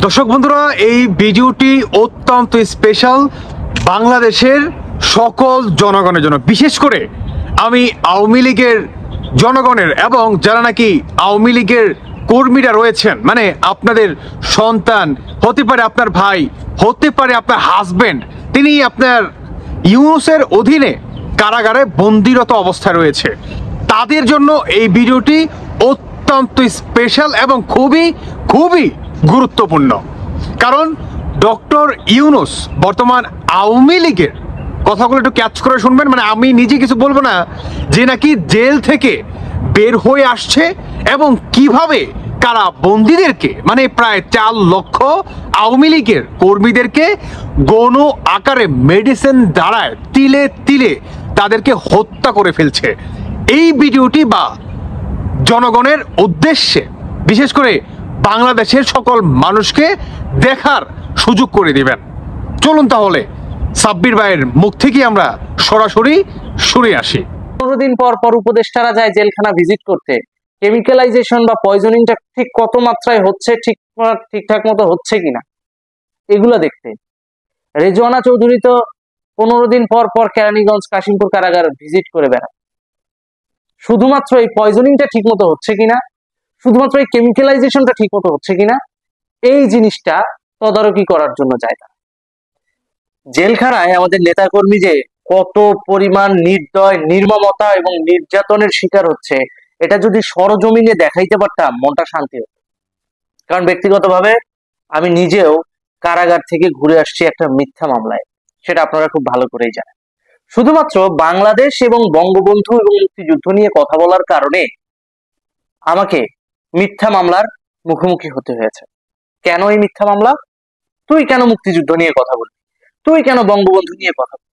দর্শক বন্ধুরা, এই ভিডিওটি অত্যন্ত স্পেশাল বাংলাদেশের সকল জনগণের জন্য। বিশেষ করে আমি আওয়ামী লীগের জনগণের এবং যারা নাকি আওয়ামী লীগের কর্মীরা রয়েছেন, মানে আপনাদের সন্তান হতে পারে, আপনার ভাই হতে পারে, আপনার হাজবেন্ড, তিনি আপনার ইউনুসের অধীনে কারাগারে বন্দিরত অবস্থায় রয়েছে, তাদের জন্য এই ভিডিওটি অত্যন্ত স্পেশাল এবং খুবই খুবই গুরুত্বপূর্ণ। কারণ ডক্টর ইউনুস বর্তমান আওয়ামী লীগের কথাগুলো একটু ক্যাচ করে শুনবেন। মানে আমি নিজে কিছু বলবো না, যে নাকি জেল থেকে বের হয়ে আসছে এবং কিভাবে কারা বন্দীদেরকে, মানে প্রায় 4 লক্ষ আওয়ামী লীগের কর্মীদেরকে গণ আকারে মেডিসিন দ্বারায় তিলে তিলে তাদেরকে হত্যা করে ফেলছে। এই ভিডিওটি বা জনগণের উদ্দেশ্যে বিশেষ করে বাংলাদেশের সকল মানুষকে দেখার সুযোগ করে দিবেন। চলুন তাহলে সাব্বির ভাইয়ের মুখ থেকে আমরা সরাসরি শুনে আসি। 15 দিন পর পর উপদেষ্টারা যায় জেলখানা ভিজিট করতে, কেমিক্যালাইজেশন বা পয়জনিংটা ঠিক কত মাত্রায় হচ্ছে, ঠিকঠাক মতো হচ্ছে কিনা এগুলো দেখতে। রেজওয়ানা চৌধুরী তো 15 দিন পর পর কেরানীগঞ্জ কাশিমপুর কারাগার ভিজিট করে বেড়ায়, শুধুমাত্র এই পয়জনিংটা ঠিক মতো হচ্ছে কিনা, শুধুমাত্র এই কেমিক্যালাইজেশনটা ঠিক মতো হচ্ছে কিনা এই জিনিসটা তদারকি করার জন্য যায় তারা। জেলখানায় আমাদের নেতাকর্মী যে কত পরিমাণ নির্দয়, নির্মমতা এবং নির্যাতনের শিকার হচ্ছে, এটা যদি সরজমিনে দেখাইতে পারতাম মনটা শান্তি হতো। কারণ ব্যক্তিগতভাবে আমি নিজেও কারাগার থেকে ঘুরে আসছি একটা মিথ্যা মামলায়, সেটা আপনারা খুব ভালো করেই জানেন। শুধুমাত্র বাংলাদেশ এবং বঙ্গবন্ধু এবং মুক্তিযুদ্ধ নিয়ে কথা বলার কারণে আমাকে মিথ্যা মামলার মুখোমুখি হতে হয়েছে। কেন এই মিথ্যা মামলা? তুই কেন মুক্তিযুদ্ধ নিয়ে কথা বলবি? তুই কেন বঙ্গবন্ধু নিয়ে কথা বলবি?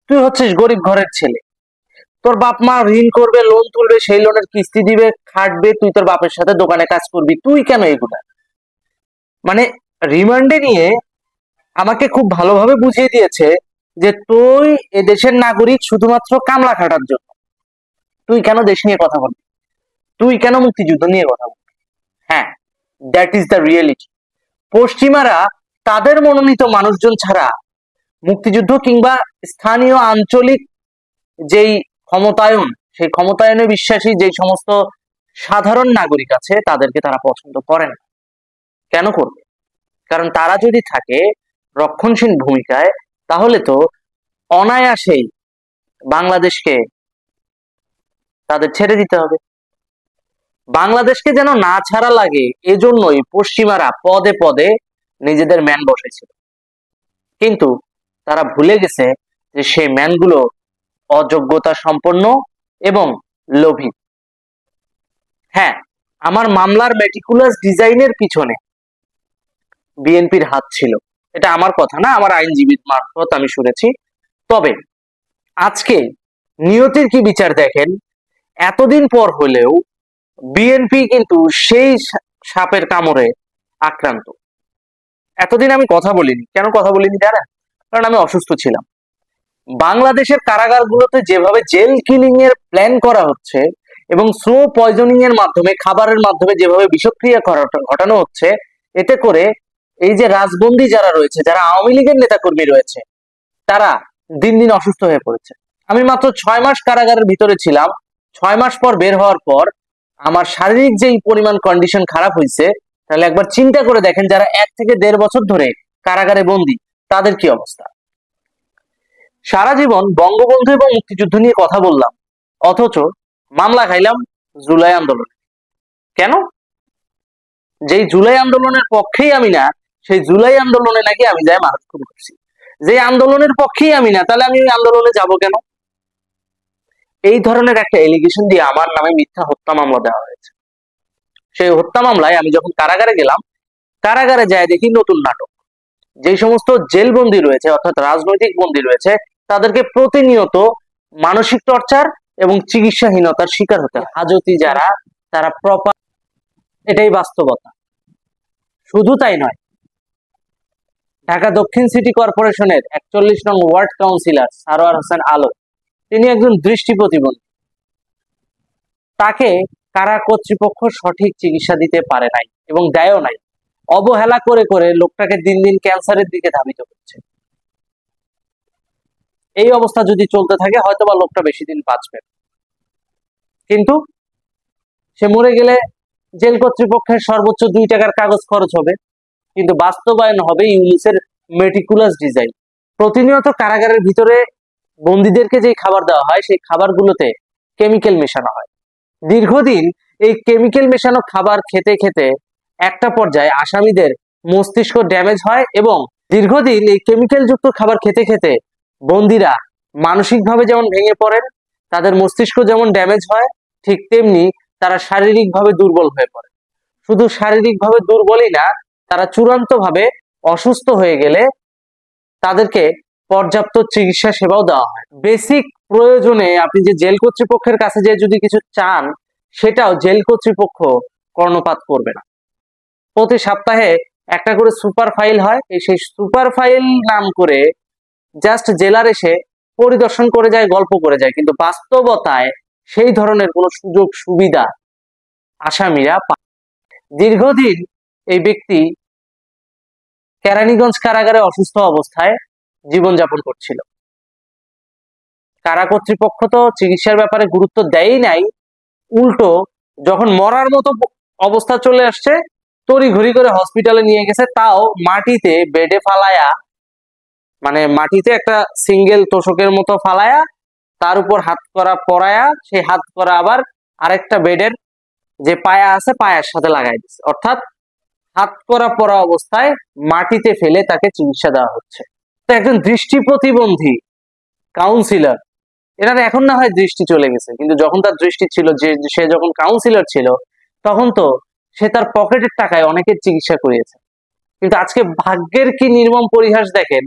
তুই হচ্ছিস গরিব ঘরের ছেলে, তোর বাপ মা ঋণ করবে, লোন তুলবে, সেই লোনের কিস্তি দিবে, খাটবে, তুই তোর বাপের সাথে দোকানে কাজ করবি, তুই কেন এগুলা? মানে রিমান্ডে নিয়ে আমাকে খুব ভালোভাবে বুঝিয়ে দিয়েছে যে তুই এদেশের নাগরিক শুধুমাত্র কামলা খাটার জন্য। তুই কেন দেশ নিয়ে কথা বলবি? তুই কেন মুক্তিযুদ্ধ নিয়ে কথা বলবি? হ্যাঁ, দ্যাট ইজ দ্য রিয়েলিটি। পশ্চিমারা তাদের মনোনীত মানুষজন ছাড়া মুক্তিযুদ্ধ কিংবা স্থানীয় আঞ্চলিক যেই ক্ষমতায়ন, সেই ক্ষমতায়নে বিশ্বাসী যেই সমস্ত সাধারণ নাগরিক আছে তাদেরকে তারা পছন্দ করে না। কেন করবে? কারণ তারা যদি থাকে রক্ষণশীল ভূমিকায়, তাহলে তো অনায়াসেই বাংলাদেশকে তাদের ছেড়ে দিতে হবে। বাংলাদেশকে যেন না ছাড়া লাগে, এজন্যই পশ্চিমারা পদে পদে নিজেদের ম্যান বসাইছিল। কিন্তু তারা ভুলে গেছে যে সেই ম্যানগুলো অযোগ্যতা সম্পন্ন এবং লোভী। হ্যাঁ, আমার মামলার মেটিকুলাস ডিজাইনের পিছনে বিএনপির হাত ছিল, এটা আমার কথা না, আমার আইনজীবীর মারফত আমি শুনেছি। তবে আজকে নিয়তির কি বিচার দেখেন, এতদিন পর হলেও বিএনপি কিন্তু সেই সাপের কামড়ে আক্রান্ত। এতদিন আমি কথা বলিনি। কেন কথা বলিনি জানেন? কারণ আমি অসুস্থ ছিলাম। বাংলাদেশের কারাগারগুলোতে যেভাবে জেল কিলিং এর প্ল্যান করা হচ্ছে এবং স্লো পয়জনিং এর মাধ্যমে, খাবারের মাধ্যমে যেভাবে বিষক্রিয়া ঘটানো হচ্ছে, এতে করে এই যে রাজবন্দী যারা রয়েছে, যারা আওয়ামী লীগের নেতাকর্মী রয়েছে, তারা দিন দিন অসুস্থ হয়ে পড়েছে। আমি মাত্র 6 মাস কারাগারের ভিতরে ছিলাম। 6 মাস পর বের হওয়ার পর আমার শারীরিক যেই পরিমাণ কন্ডিশন খারাপ হয়েছে, তাহলে একবার চিন্তা করে দেখেন যারা 1 থেকে 1.5 বছর ধরে কারাগারে বন্দী, তাদের কি অবস্থা। সারা জীবন বঙ্গবন্ধু এবং মুক্তিযুদ্ধ নিয়ে কথা বললাম, অথচ মামলা খাইলাম জুলাই আন্দোলনে। কেন? যেই জুলাই আন্দোলনের পক্ষেই আমি না, সেই জুলাই আন্দোলনে নাকি আমি যাই মানুষ খুন করছি। যে আন্দোলনের পক্ষেই আমি না, তাহলে আমি ওই আন্দোলনে যাব কেন? এই ধরনের একটা এলিগেশন দিয়ে আমার নামে মিথ্যা হত্যা মামলা দেওয়া হয়েছে। সেই হত্যা মামলায় আমি যখন কারাগারে গেলাম, কারাগারে যায় দেখি নতুন নাটক। যেই সমস্ত জেল বন্দী রয়েছে, অর্থাৎ রাজনৈতিক বন্দী রয়েছে, তাদেরকে প্রতিনিয়ত মানসিক টর্চার এবং চিকিৎসাহীনতার শিকার হতে হয়। হাজতি যারা, তারা প্রপার, এটাই বাস্তবতা। শুধু তাই নয়, ঢাকা দক্ষিণ সিটি কর্পোরেশনের 41 নং ওয়ার্ড কাউন্সিলর সারোয়ার হোসেন আলো, তিনি একজন দৃষ্টি প্রতিবন্ধী। তাকে কারা কর্তৃপক্ষ সঠিক চিকিৎসা দিতে পারে নাই এবং দেয়ও নাই। অবহেলা করে করে লোকটাকে দিন দিন ক্যান্সারের দিকে ধাবিত করছে। এই অবস্থা যদি চলতে থাকে হয়তোবা লোকটা বেশি দিন বাঁচবে, কিন্তু সে মরে গেলে জেল কর্তৃপক্ষের সর্বোচ্চ 2 টাকার কাগজ খরচ হবে, কিন্তু বাস্তবায়ন হবে ইউনিসের মেটিকুলাস ডিজাইন। প্রতিনিয়ত কারাগারের ভিতরে বন্দীদেরকে যে খাবার দেওয়া হয় সেই খাবারগুলোতে কেমিক্যাল মেশানো হয়। দীর্ঘদিন এই কেমিক্যাল মেশানো খাবার খেতে খেতে একটা পর্যায়ে আসামিদের মস্তিষ্ক ড্যামেজ হয়, এবং দীর্ঘদিন এই কেমিক্যাল যুক্ত খাবার খেতে খেতে বন্দীরা মানসিকভাবে যেমন ভেঙে পড়েন, তাদের মস্তিষ্ক যেমন ড্যামেজ হয়, ঠিক তেমনি তারা শারীরিকভাবে দুর্বল হয়ে পড়ে। শুধু শারীরিকভাবে দুর্বলই না, তারা চূড়ান্তভাবে অসুস্থ হয়ে গেলে তাদেরকে পর্যাপ্ত চিকিৎসা সেবাও দেওয়া হয়। বেসিক প্রয়োজনে আপনি যে জেল কর্তৃপক্ষের কাছে যে যদি কিছু চান, সেটাও জেল কর্তৃপক্ষ কর্ণপাত করবে না। প্রতি সপ্তাহে একটা করে সুপার ফাইল হয়, সেই সুপার ফাইল নাম করে জাস্ট জেলার এসে পরিদর্শন করে যায়, গল্প করে যায়, কিন্তু বাস্তবতায় সেই ধরনের কোনো সুযোগ সুবিধা আসামিরা পায়। দীর্ঘদিন এই ব্যক্তি কেরানীগঞ্জ কারাগারে অসুস্থ অবস্থায় জীবনযাপন করছিল। কারা কর্তৃপক্ষ তো চিকিৎসার ব্যাপারে গুরুত্ব দেয়ই নাই, উল্টো যখন মরার মতো অবস্থা চলে আসছে তড়িঘড়ি করে হসপিটালে নিয়ে গেছে, তাও মাটিতে বেডে ফালায়া, মানে মাটিতে একটা সিঙ্গেল তোষকের মতো ফালায়া তার উপর হাত করা পরায়া, সেই হাত করা আবার আরেকটা বেডের যে পায়া আছে পায়ার সাথে লাগাই দিচ্ছে, অর্থাৎ হাত করা পরা অবস্থায় মাটিতে ফেলে তাকে চিকিৎসা দেওয়া হচ্ছে। তো একজন দৃষ্টি প্রতিবন্ধী কাউন্সিলর, এনার এখন না হয় দৃষ্টি চলে গেছে, কিন্তু যখন তার দৃষ্টি ছিল, যে সে যখন কাউন্সিলর ছিল, তখন তো সে তার পকেটের টাকায় অনেকের চিকিৎসা করিয়েছে। কিন্তু আজকে ভাগ্যের কি নির্মম পরিহাস দেখেন,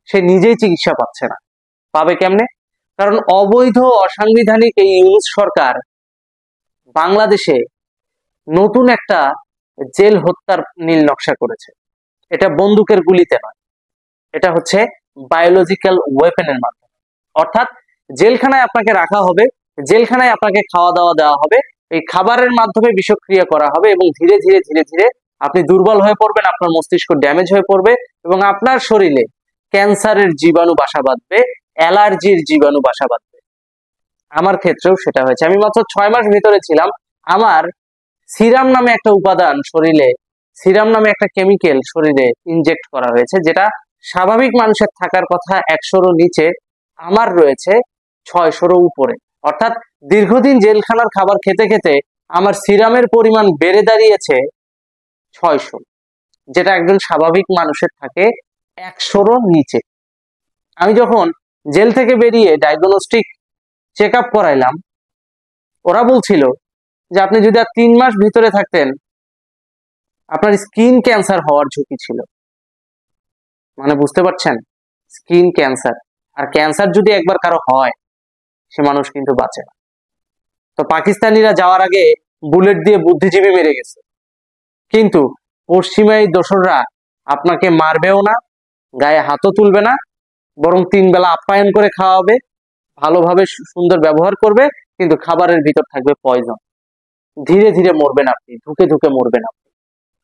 সে নিজেই চিকিৎসা পাচ্ছে না। পাবে কেমনে? কারণ অবৈধ অসাংবিধানিক এই ইউনূস সরকার বাংলাদেশে নতুন একটা জেল হত্যার নীল নকশা করেছে। এটা বন্দুকের গুলিতে নয়, এটা হচ্ছে বায়োলজিক্যাল ওয়েপেনের মাধ্যমে। অর্থাৎ জেলখানায় আপনাকে রাখা হবে, জেলখানায় আপনাকে খাওয়া দাওয়া দেওয়া হবে, এই খাবারের মাধ্যমে বিষক্রিয়া করা হবে, এবং ধীরে ধীরে ধীরে ধীরে আপনি দুর্বল হয়ে পড়বেন, আপনার মস্তিষ্ক ড্যামেজ হয়ে পড়বে, এবং আপনার শরীরে ক্যান্সারের জীবাণু বাসা বাঁধবে, অ্যালার্জির জীবাণু বাসা বাঁধবে। আমার ক্ষেত্রেও সেটা হয়েছে। আমি মাত্র 6 মাস ভিতরে ছিলাম, আমার সিরাম নামে একটা উপাদান শরীরে, সিরাম নামে একটা কেমিক্যাল শরীরে ইনজেক্ট করা হয়েছে, যেটা স্বাভাবিক মানুষের থাকার কথা 100-র নিচে, আমার রয়েছে 600-র উপরে। অর্থাৎ দীর্ঘদিন জেলখানার খাবার খেতে খেতে আমার সিরামের পরিমাণ বেড়ে দাঁড়িয়েছে 600, যেটা একজন স্বাভাবিক মানুষের থাকে 100-র নিচে। আমি যখন জেল থেকে বেরিয়ে ডায়াগনস্টিক চেক আপ করাইলাম, ওরা বলছিল যে আপনি যদি আর 3 মাস ভিতরে থাকতেন, আপনার স্কিন ক্যান্সার হওয়ার ঝুঁকি ছিল। মানে বুঝতে পারছেন, স্কিন ক্যান্সার। আর ক্যান্সার যদি একবার কারো হয়, সে মানুষ কিন্তু বাঁচে না। তো পাকিস্তানিরা যাওয়ার আগে বুলেট দিয়ে বুদ্ধিজীবী মেরে গেছে, কিন্তু পশ্চিমাই দোসররা আপনাকে মারবেও না, গায়ে হাতও তুলবে না, বরং 3 বেলা আপ্যায়ন করে খাওয়াবে, ভালোভাবে সুন্দর ব্যবহার করবে, কিন্তু খাবারের ভিতর থাকবে পয়জন। ধীরে ধীরে মরবেন আপনি, ধুকে ধুকে মরবেন আপনি।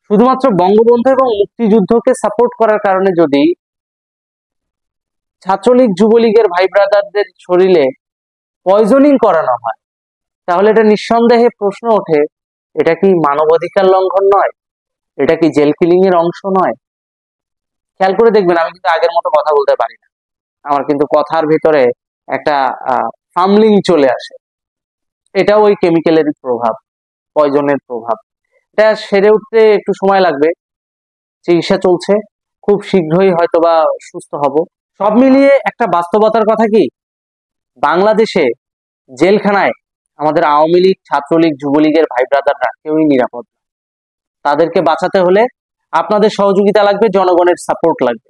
শুধুমাত্র বঙ্গবন্ধু এবং মুক্তিযুদ্ধকে সাপোর্ট করার কারণে যদি ছাত্রলীগ যুবলীগের ভাই ব্রাদারদের শরীরে পয়জনিং করানো হয়, তাহলে এটা নিঃসন্দেহে প্রশ্ন ওঠে, এটা কি মানবাধিকার লঙ্ঘন নয়? এটা কি জেল কিলিং এর অংশ নয়? খেয়াল করে দেখবেন, আমি কিন্তু আগের মতো কথা বলতে পারি না, আমার কিন্তু কথার ভিতরে একটা ফামলিং চলে আসে। এটাও ওই কেমিক্যালের প্রভাব, পয়জনের প্রভাব। এটা সেরে উঠতে একটু সময় লাগবে, চিকিৎসা চলছে, খুব শীঘ্রই হয়তোবা সুস্থ হব। সব মিলিয়ে একটা বাস্তবতার কথা কি, বাংলাদেশে জেলখানায় আমাদের আওয়ামী লীগ, ছাত্রলীগ, যুবলীগের ভাই ব্রাদাররা কেউই নিরাপদ না। তাদেরকে বাঁচাতে হলে আপনাদের সহযোগিতা লাগবে, জনগণের সাপোর্ট লাগবে।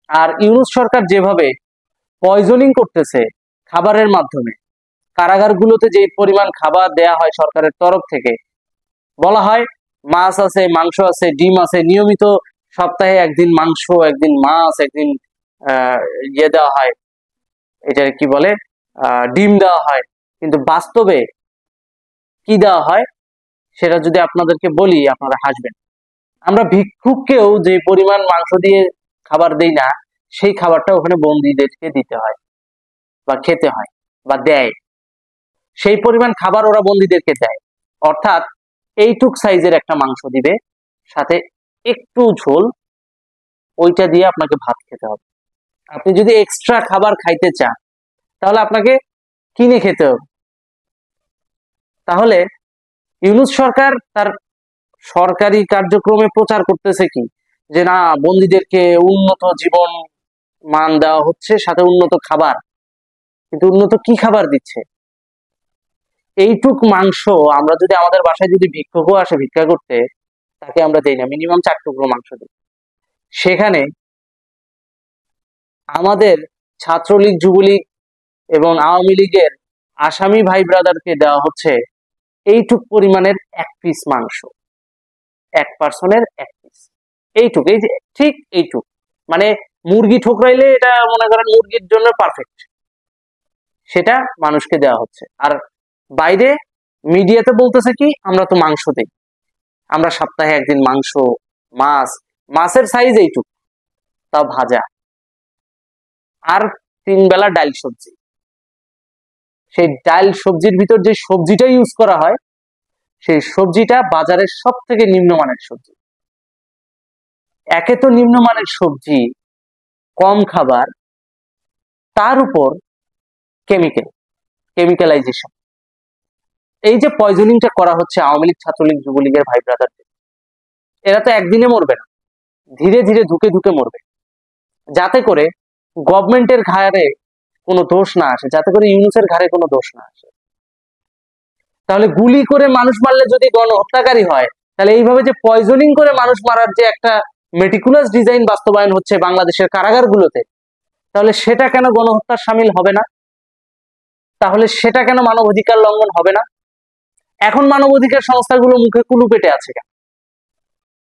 আর ইউনূস সরকার যেভাবে পয়জনিং করতেছে খাবারের মাধ্যমে, কারাগারগুলোতে যে পরিমাণ খাবার দেয়া হয় সরকারের তরফ থেকে, বলা হয় মাছ আছে, মাংস আছে, ডিম আছে, নিয়মিত সপ্তাহে একদিন মাংস, একদিন মাছ, একদিন দেওয়া হয়, এটা কি বলে, ডিম দেওয়া হয়। কিন্তু বাস্তবে কি দেওয়া হয় সেটা যদি আপনাদেরকে বলি, আপনারা হাসবেন। আমরা ভিক্ষুককেও যে পরিমাণ মাংস দিয়ে খাবার দেই না, সেই খাবারটা ওখানে বন্দীদেরকে দিতে হয় বা খেতে হয় বা দেয়। সেই পরিমাণ খাবার ওরা বন্দীদেরকে দেয়, অর্থাৎ এইটুক সাইজের একটা মাংস দিবে, সাথে একটু ঝোল, ওইটা দিয়ে আপনাকে ভাত খেতে হবে। আপনি যদি এক্সট্রা খাবার খাইতে চান তাহলে আপনাকে কিনে খেতে হবে। তাহলে ইউনূস সরকার তার সরকারি কার্যক্রমে প্রচার করতেছে কি, যে না, বন্দীদেরকে উন্নত জীবন মান দেওয়া হচ্ছে, সাথে উন্নত খাবার। কিন্তু উন্নত কি খাবার দিচ্ছে? এইটুক মাংস আমরা যদি আমাদের বাসায় যদি ভিক্ষুকও আসে ভিক্ষা করতে, তাকে আমরা দেই না, মিনিমাম 4 টুকরো মাংস দিই। সেখানে আমাদের ছাত্রলীগ, যুবলীগ এবং আওয়ামী লীগের আসামি ভাই ব্রাদারকে দেওয়া হচ্ছে এইটুক পরিমাণের 1 পিস মাংস, 1 পার্সনের 1 পিস, এইটুক, এই যে ঠিক এইটুক, মানে মুরগি ঠোকরাইলে এটা মনে করেন মুরগির জন্য পারফেক্ট, সেটা মানুষকে দেওয়া হচ্ছে। আর বাইরে মিডিয়াতে বলতেছে কি, আমরা তো মাংস দিই, আমরা সপ্তাহে একদিন মাংস, মাছ, মাছের সাইজ এইটুক, তাও ভাজা, আর 3 বেলা ডাল সবজি। সেই ডাল সবজির ভিতর যে সবজিটা ইউজ করা হয়, সেই সবজিটা বাজারের সব থেকে নিম্নমানের সবজি। একে তো নিম্নমানের সবজি, কম খাবার, তার উপর কেমিক্যালাইজেশন। এই যে পয়জনিংটা করা হচ্ছে আওয়ামী লীগ, ছাত্রলীগ, যুবলীগের ভাই ব্রাদারদের, এরা তো একদিনে মরবে না, ধীরে ধীরে ধুকে ধুকে মরবে, যাতে করে গভর্নমেন্টের ঘাড়ে কোনো দোষ না আসে, যাতে করে ইউনূসের ঘাড়ে কোনো দোষ না আসে। তাহলে গুলি করে মানুষ মারলে যদি গণহত্যাকারী হয়, তাহলে এইভাবে যে পয়জনিং করে মানুষ মারার যে একটা মেটিকুলাস ডিজাইন বাস্তবায়ন হচ্ছে বাংলাদেশের কারাগারগুলোতে, তাহলে সেটা কেন গণহত্যার সামিল হবে না? তাহলে সেটা কেন মানবাধিকার লঙ্ঘন হবে না? এখন মানবাধিকার সংস্থাগুলো মুখে কুলু পেটে আছে কেন?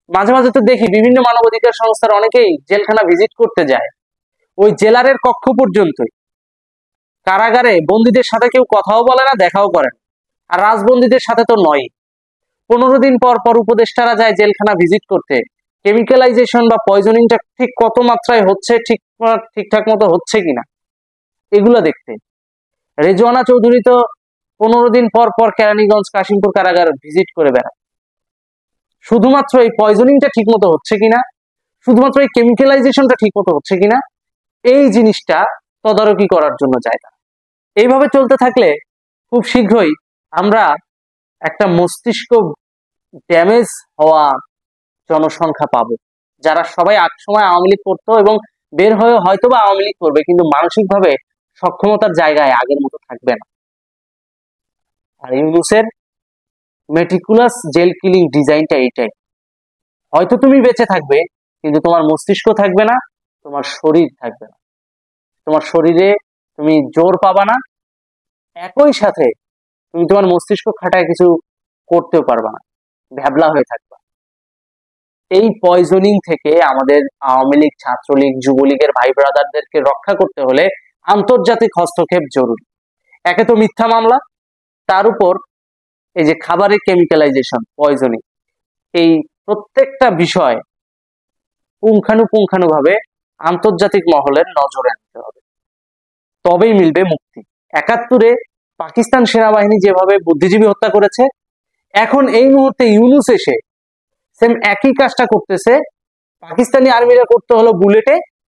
মাঝে মাঝে তো দেখি বিভিন্ন মানবাধিকার সংস্থার অনেকেই জেলখানা ভিজিট করতে যায়, ওই জেলারের কক্ষ পর্যন্তই, কারাগারে বন্দীদের সাথে কেউ কথাও বলে না, দেখাও করে না। আর রাজবন্দীদের সাথে তো নয়। 15 দিন পর পর উপদেষ্টারা যায় জেলখানা ভিজিট করতে, কেমিক্যালাইজেশন বা পয়জনিংটা ঠিক কত মাত্রায় হচ্ছে, ঠিকঠাক মতো হচ্ছে কিনা, এগুলো দেখতে। রেজওয়ানা চৌধুরী তো 15 দিন পর পর কেরানীগঞ্জ, কাশিমপুর কারাগার ভিজিট করে বেড়ায়, শুধুমাত্র এই পয়জনিংটা ঠিক মতো হচ্ছে কিনা, শুধুমাত্র এই কেমিক্যালাইজেশনটা ঠিক মতো হচ্ছে কিনা, এই জিনিসটা তদারকি করার জন্য যায় না। এইভাবে চলতে থাকলে খুব শীঘ্রই আমরা একটা মস্তিষ্ক ড্যামেজ হওয়া জনসংখ্যা পাবো, যারা সবাই এক সময় আওয়ামী লীগ করতো এবং বের হয়ে হয়তোবা আওয়ামী লীগ করবে, কিন্তু মানসিকভাবে সক্ষমতার জায়গায় আগের মতো থাকবে না। আর ইউনূসের মেটিকুলাস জেল কিলিং ডিজাইনটা এইটাই, হয়তো তুমি বেঁচে থাকবে, কিন্তু তোমার মস্তিষ্ক থাকবে না, তোমার শরীর থাকবে না, তোমার শরীরে তুমি জোর পাবা না, একই সাথে তুমি তোমার মস্তিষ্ক খাটায় কিছু করতেও পারবা না, ভ্যাবলা হয়ে থাকবা। এই পয়জনিং থেকে আমাদের আওয়ামী লীগ, ছাত্রলীগ, যুবলীগের ভাই ব্রাদারদেরকে রক্ষা করতে হলে আন্তর্জাতিক হস্তক্ষেপ জরুরি। একে তো মিথ্যা মামলা, তার উপর এই যে খাবারের কেমিক্যালাইজেশন, পয়জনিং, এই প্রত্যেকটা বিষয় পুঙ্খানুপুঙ্খানুভাবে আন্তর্জাতিক মহলের নজরে আনতে হবে, তবেই মিলবে মুক্তি। 71-এ পাকিস্তান সেনাবাহিনী যেভাবে বুদ্ধিজীবী হত্যা করেছে, এখন এই মুহূর্তে ইউনূস এসে সেম একই কাজটা করতেছে। পাকিস্তানি আর্মিরা করতে হলো বুলেটে,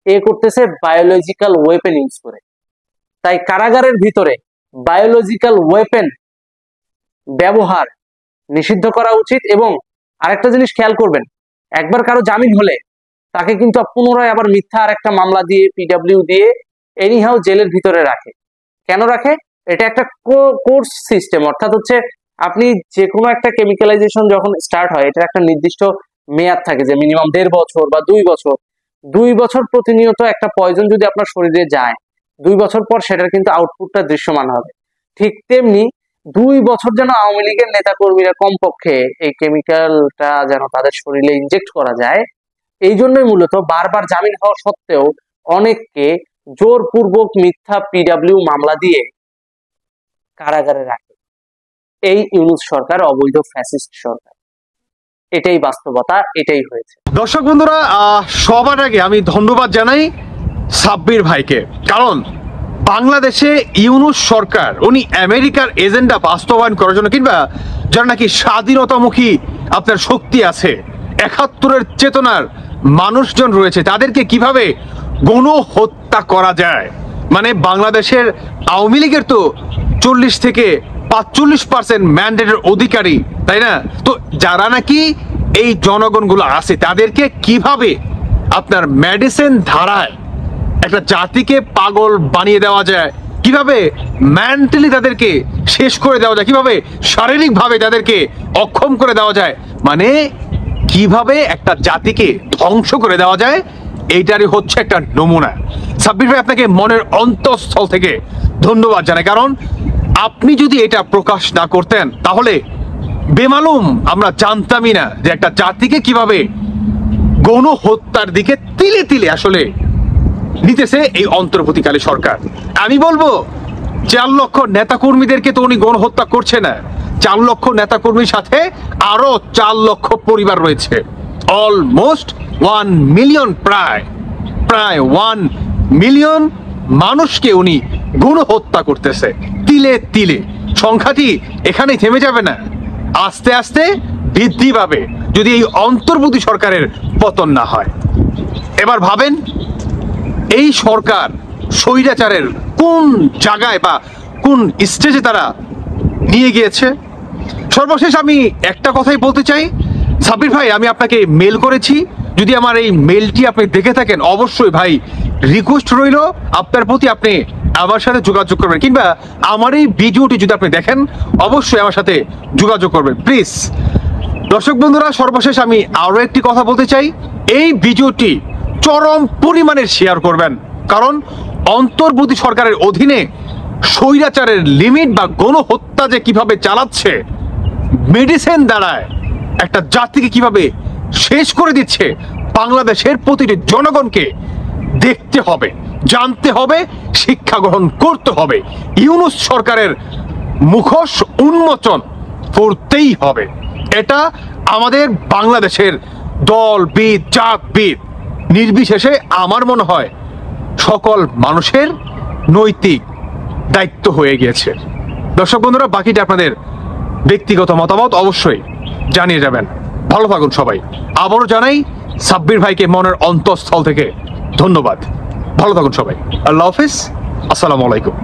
এ করতেছে বায়োলজিক্যাল ওয়েপেন ইউজ করে। তাই কারাগারের ভিতরে বায়োলজিক্যাল ওয়েপেন ব্যবহার নিষিদ্ধ করা উচিত। এবং আরেকটা জিনিস খেয়াল করবেন, একবার কারো জামিন হলে তাকে কিন্তু পুনরায় আবার মিথ্যা আর একটা মামলা দিয়ে, পিডব্লিউ দিয়ে এনিহাও জেলের ভিতরে রাখে। কেন রাখে? এটা একটা কোর্স সিস্টেম, অর্থাৎ হচ্ছে আপনি যে কোনো একটা কেমিক্যালাইজেশন যখন স্টার্ট হয়, এটা একটা নির্দিষ্ট মেয়াদ থাকে, যে মিনিমাম 1.5 বছর বা 2 বছর। 2 বছর প্রতিনিয়ত একটা পয়জন যদি আপনার শরীরে যায়, 2 বছর পর সেটার কিন্তু আউটপুটটা দৃশ্যমান হবে। ঠিক তেমনি 2 বছর যেন আওয়ামী লীগের নেতা কর্মীরা কমপক্ষে এই কেমিক্যালটা যেন তাদের শরীরে ইনজেক্ট করা যায়, এই জন্যই মূলত বারবার জামিন হওয়া সত্ত্বেও অনেককে জোরপূর্বক মিথ্যা পিডব্লিউ মামলা দিয়ে কারাগারে রাখে এই ইউনূস সরকার, অবৈধ ফ্যাসিস্ট সরকার। এটাই বাস্তবতা, এটাই হয়েছে। দর্শক বন্ধুরা, সবার আগে আমি ধন্যবাদ জানাই সাব্বির ভাইকে, কারণ বাংলাদেশে ইউনূস সরকার উনি আমেরিকার এজেন্ডা বাস্তবায়ন করার জন্য, কিংবা যারা নাকি স্বাধীনতামুখী আপনার শক্তি আছে, ৭১-এর চেতনার মানুষজন রয়েছে, তাদেরকে কিভাবে গণহত্যা করা যায়, মানে বাংলাদেশের আওয়ামী লীগের তো 40 থেকে ৪৫% ম্যান্ডেটের অধিকারী, তাই না? তো যারা নাকি এই জনগণগুলো আছে তাদেরকে কিভাবে আপনার মেডিসিন ধারায় একটা জাতিকে পাগল বানিয়ে দেওয়া যায়, কিভাবে মেন্টালি তাদেরকে শেষ করে দেওয়া যায়, কিভাবে শারীরিকভাবে তাদেরকে অক্ষম করে দেওয়া যায়, মানে কিভাবে একটা জাতিকে ধ্বংস করে দেওয়া যায়, এইটারই হচ্ছে একটা নমুনা। সাব্বির ভাই, আপনাকে মনের অন্তঃস্থল থেকে ধন্যবাদ জানাই, কারণ আপনি যদি এটা প্রকাশ না করতেন তাহলে বেমালুম আমরা জানতামই না যে একটা জাতিকে কিভাবে গণহত্যার দিকে তিলে তিলে আসলে নিতেছে এই অন্তর্বর্তীকালীন সরকার। আমি বলবো ৪ লক্ষ নেতাকর্মীদেরকে তো উনি গণহত্যা করছে না, ৪ লক্ষ নেতাকর্মীর সাথে আরো ৪ লক্ষ পরিবার রয়েছে, অলমোস্ট 1 মিলিয়ন, প্রায় 1 মিলিয়ন মানুষকে উনি গণহত্যা করতেছে তিলে তিলে। সংখ্যাটি এখানেই থেমে যাবে না, আস্তে আস্তে বৃদ্ধি পাবে যদি এই অন্তর্বর্তী সরকারের পতন না হয়। এবার ভাবেন এই সরকার স্বৈরাচারের কোন জায়গায় বা কোন স্টেজে তারা নিয়ে গিয়েছে। সর্বশেষ আমি একটা কথাই বলতে চাই, সাব্বির ভাই, আমি আপনাকে মেল করেছি, যদি আমার এই মেলটি আপনি দেখে থাকেন অবশ্যই ভাই রিকোয়েস্ট রইল আপনার প্রতি, আপনি আমার সাথে যোগাযোগ করবেন, কিংবা আমার এই ভিডিওটি যদি আপনি দেখেন অবশ্যই আমার সাথে যোগাযোগ করবেন প্লিজ। দর্শক বন্ধুরা, সর্বশেষ আমি আরো একটি কথা বলতে চাই, এই ভিডিওটি চরম পরিমাণে শেয়ার করবেন, কারণ অন্তর্বর্তী সরকারের অধীনে স্বৈরাচারের লিমিট বা গণহত্যা যে কিভাবে চালাচ্ছে, মেডিসিন দ্বারায় একটা জাতিকে কিভাবে শেষ করে দিচ্ছে, বাংলাদেশের প্রতিটি জনগণকে দেখতে হবে, জানতে হবে, শিক্ষা গ্রহণ করতে হবে, ইউনূস সরকারের মুখোশ উন্মোচন করতেই হবে। এটা আমাদের বাংলাদেশের দলবিদ জাতবিদ নির্বিশেষে আমার মনে হয় সকল মানুষের নৈতিক দায়িত্ব হয়ে গিয়েছে। দর্শক বন্ধুরা, বাকিটা আপনাদের ব্যক্তিগত মতামত অবশ্যই জানিয়ে যাবেন। ভালো থাকুন সবাই। আবারও জানাই সাব্বির ভাইকে মনের অন্তঃস্থল থেকে ধন্যবাদ। ভালো থাকুন সবাই। আল্লাহ হাফিজ, আসসালামু আলাইকুম।